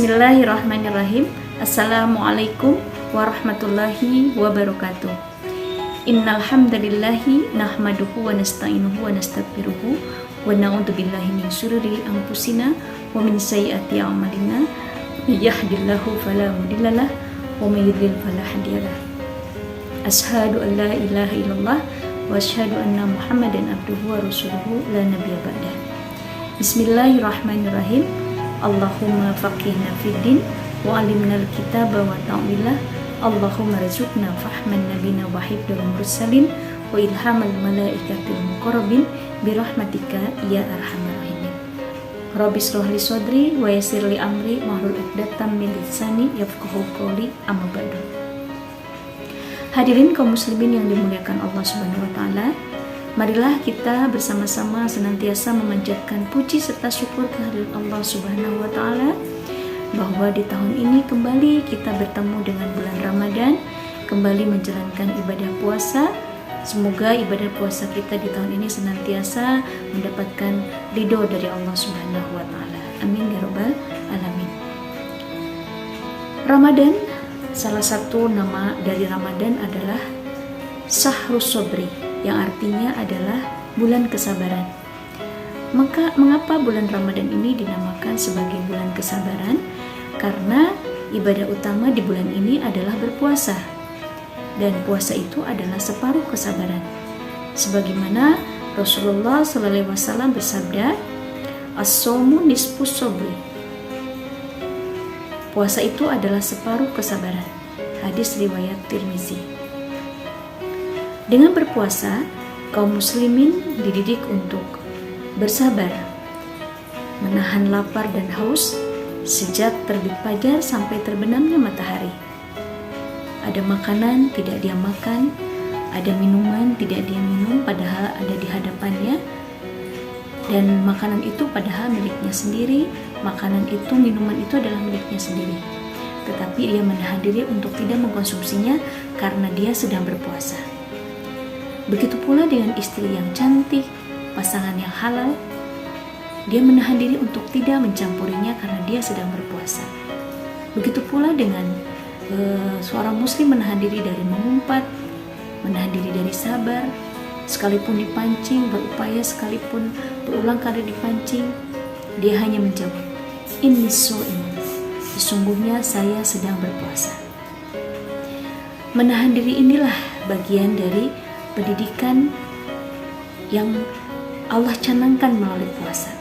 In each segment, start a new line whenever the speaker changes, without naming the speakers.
Bismillahirrahmanirrahim. Assalamualaikum warahmatullahi wabarakatuh. Innal hamdalillahi nahmaduhu wa nasta'inuhu wa nastaghfiruhu wa na'udzubillahi min syururi anfusina wa min sayyiati a'malina. May yahdihillahu fala mudhillalah wa may yudlil fala hadiyalah. Asyhadu an la ilaha illallah wa asyhadu anna Muhammadan abduhu wa rasuluhu la nabiyya ba'dah. Bismillahirrahmanirrahim. Allahumma faqihna fiddin wa alimnal kitaba wa ta'wilah. Allahumma rizukna fahman nabina wa hibdul mursalin wa ilhamal malaikatil muqarrabin birahmatika ya arhamar rahimin. Rabbi shrah li sadri wa yassir li amri wahlul 'uqdatam min lisani yafqahu qawli, amma ba'du. Hadirin kaum muslimin yang dimuliakan Allah Subhanahu wa taala, marilah kita bersama-sama senantiasa memanjatkan puji serta syukur kehadirat Allah Subhanahu wa taala bahwa di tahun ini kembali kita bertemu dengan bulan Ramadan, kembali menjalankan ibadah puasa. Semoga ibadah puasa kita di tahun ini senantiasa mendapatkan ridho dari Allah Subhanahu wa taala. Amin ya rabbal alamin. Ramadan, salah satu nama dari Ramadan adalah Syahrus Sobri, yang artinya adalah bulan kesabaran. Maka mengapa bulan Ramadan ini dinamakan sebagai bulan kesabaran? Karena ibadah utama di bulan ini adalah berpuasa, dan puasa itu adalah separuh kesabaran. Sebagaimana Rasulullah SAW bersabda, as-shaumu nisfus sabri. Puasa itu adalah separuh kesabaran. Hadis riwayat Tirmizi. Dengan berpuasa, kaum muslimin dididik untuk bersabar, menahan lapar dan haus sejak terbit fajar sampai terbenamnya matahari. Ada makanan tidak dia makan, ada minuman tidak dia minum padahal ada di hadapannya, dan makanan itu padahal miliknya sendiri, makanan itu, minuman itu adalah miliknya sendiri, tetapi dia menahan diri untuk tidak mengkonsumsinya karena dia sedang berpuasa. Begitu pula dengan istri yang cantik, pasangan yang halal, dia menahan diri untuk tidak mencampurinya karena dia sedang berpuasa. Begitu pula dengan seorang muslim menahan diri dari mengumpat, menahan diri dari sabar, sekalipun dipancing, berupaya sekalipun berulang kali dipancing, dia hanya menjawab, inni sha'imun, sesungguhnya saya sedang berpuasa. Menahan diri inilah bagian dari pendidikan yang Allah canangkan melalui puasa.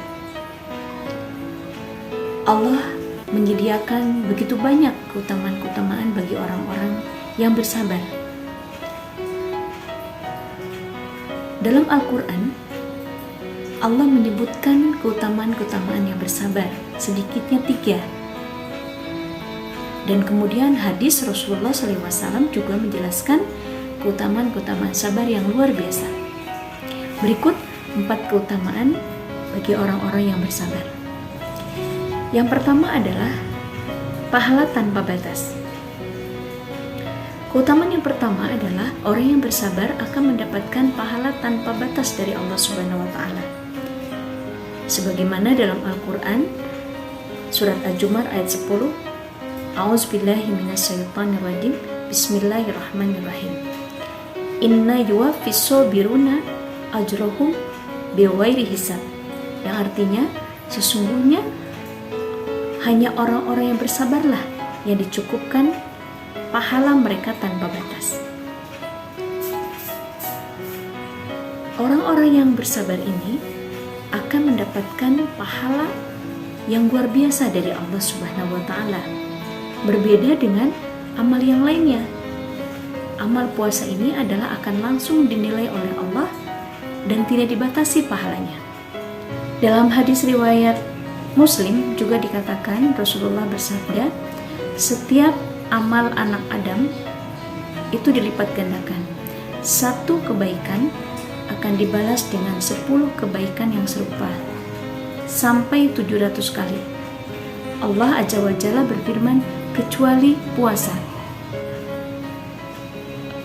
Allah menyediakan begitu banyak keutamaan-keutamaan bagi orang-orang yang bersabar. Dalam Al-Quran, Allah menyebutkan keutamaan-keutamaan yang bersabar, sedikitnya 3. Dan kemudian hadis Rasulullah SAW juga menjelaskan keutamaan-keutamaan sabar yang luar biasa. Berikut 4 keutamaan bagi orang-orang yang bersabar. Yang pertama adalah pahala tanpa batas. Keutamaan yang pertama adalah orang yang bersabar akan mendapatkan pahala tanpa batas dari Allah Subhanahu wa taala. Sebagaimana dalam Al-Qur'an surat Al-Jumar ayat 10, A'udzubillahi minasyaitonirrajim. Bismillahirrahmanirrahim. Inna yuwaffis sabiruna ajrahum bighairi hisab. Yang artinya sesungguhnya hanya orang-orang yang bersabarlah yang dicukupkan pahala mereka tanpa batas. Orang-orang yang bersabar ini akan mendapatkan pahala yang luar biasa dari Allah Subhanahu wa taala. Berbeda dengan amal yang lainnya. Amal puasa ini adalah akan langsung dinilai oleh Allah dan tidak dibatasi pahalanya. Dalam hadis riwayat Muslim juga dikatakan Rasulullah bersabda, setiap amal anak Adam itu dilipat gandakan. 1 kebaikan akan dibalas dengan 10 kebaikan yang serupa sampai 700 kali. Allah Azza wa Jalla berfirman, kecuali puasa.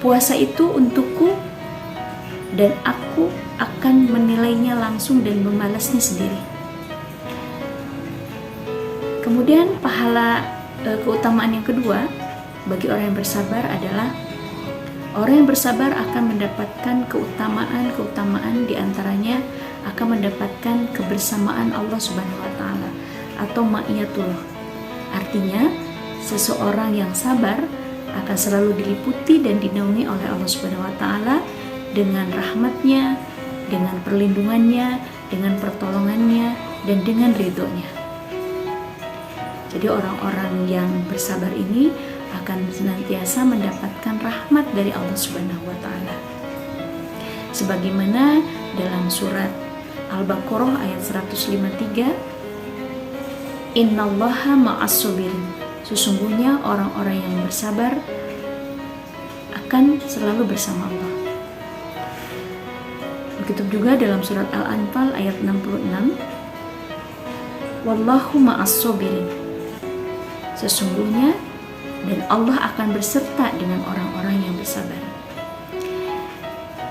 Puasa itu untukku dan aku akan menilainya langsung dan membalasnya sendiri. Kemudian pahala keutamaan yang kedua bagi orang yang bersabar adalah orang yang bersabar akan mendapatkan keutamaan diantaranya akan mendapatkan kebersamaan Allah Subhanahu wa taala atau ma'iyatullah. Artinya, seseorang yang sabar akan selalu diliputi dan dinaungi oleh Allah Subhanahu wa taala dengan rahmatnya, dengan perlindungannya, dengan pertolongannya, dan dengan ridhonya. Jadi orang-orang yang bersabar ini akan senantiasa mendapatkan rahmat dari Allah Subhanahu wa taala. Sebagaimana dalam surat Al-Baqarah ayat 153, Innallaha ma'as-sabirin. Sesungguhnya orang-orang yang bersabar akan selalu bersama Allah. Begitu juga dalam surat Al-Anfal ayat 66, Wallahu ma'as-sabirin. Sesungguhnya dan Allah akan berserta dengan orang-orang yang bersabar.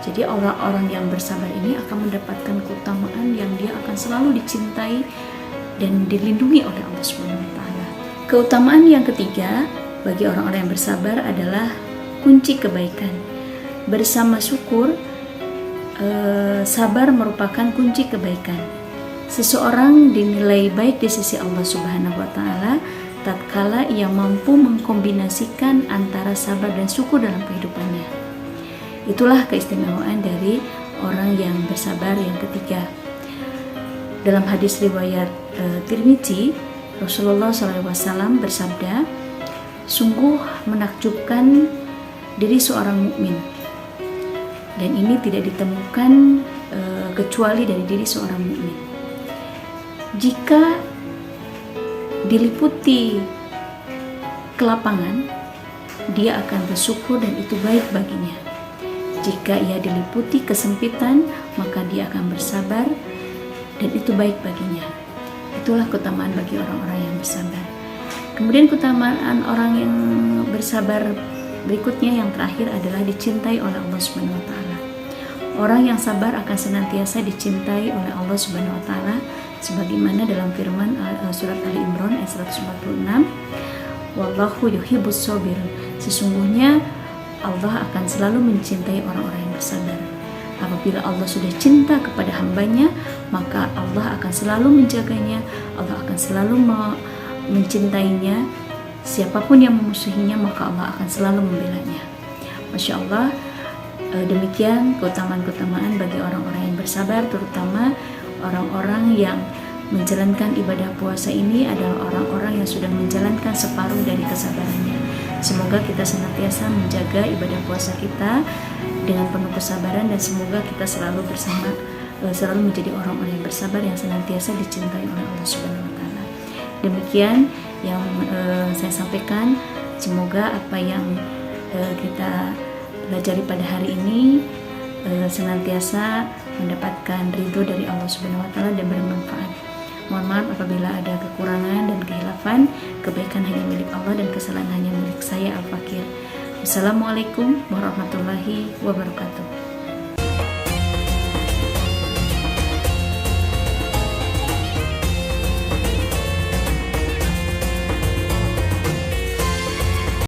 Jadi orang-orang yang bersabar ini akan mendapatkan keutamaan yang dia akan selalu dicintai dan dilindungi oleh Allah Subhanahu wa taala. Keutamaan yang ketiga bagi orang-orang yang bersabar adalah kunci kebaikan. Bersama syukur, sabar merupakan kunci kebaikan. Seseorang dinilai baik di sisi Allah Subhanahu wa taala tatkala ia mampu mengkombinasikan antara sabar dan syukur dalam kehidupannya. Itulah keistimewaan dari orang yang bersabar yang ketiga. Dalam hadis riwayat Tirmidzi, Rasulullah SAW bersabda, sungguh menakjubkan diri seorang mukmin, dan ini tidak ditemukan kecuali dari diri seorang mukmin. Jika diliputi kelapangan, dia akan bersyukur dan itu baik baginya. Jika ia diliputi kesempitan, maka dia akan bersabar dan itu baik baginya. Itulah keutamaan bagi orang-orang yang bersabar. Kemudian keutamaan orang yang bersabar berikutnya yang terakhir adalah dicintai oleh Allah Subhanahu wa taala. Orang yang sabar akan senantiasa dicintai oleh Allah Subhanahu wa taala sebagaimana dalam firman surat Ali Imran ayat 146, Wallahu yuhibbus sabir. Sesungguhnya Allah akan selalu mencintai orang-orang yang bersabar. Apabila Allah sudah cinta kepada hambanya, maka Allah akan selalu menjaganya, Allah akan selalu mencintainya. Siapapun yang memusuhinya, maka Allah akan selalu membelanya. Masya Allah, demikian keutamaan-keutamaan bagi orang-orang yang bersabar, terutama orang-orang yang menjalankan ibadah puasa ini adalah orang-orang yang sudah menjalankan separuh dari kesabarannya. Semoga kita senantiasa menjaga ibadah puasa kita dengan penuh kesabaran dan semoga kita selalu menjadi orang-orang yang bersabar yang senantiasa dicintai oleh Allah Subhanahu wa taala. Demikian yang saya sampaikan. Semoga apa yang kita pelajari pada hari ini senantiasa mendapatkan ridho dari Allah Subhanahu wa taala dan bermanfaat. Mohon maaf apabila ada kekurangan dan kehilafan. Kebaikan hanya milik Allah dan kesalahan hanya milik saya Al-Fakir. Wassalamualaikum warahmatullahi wabarakatuh.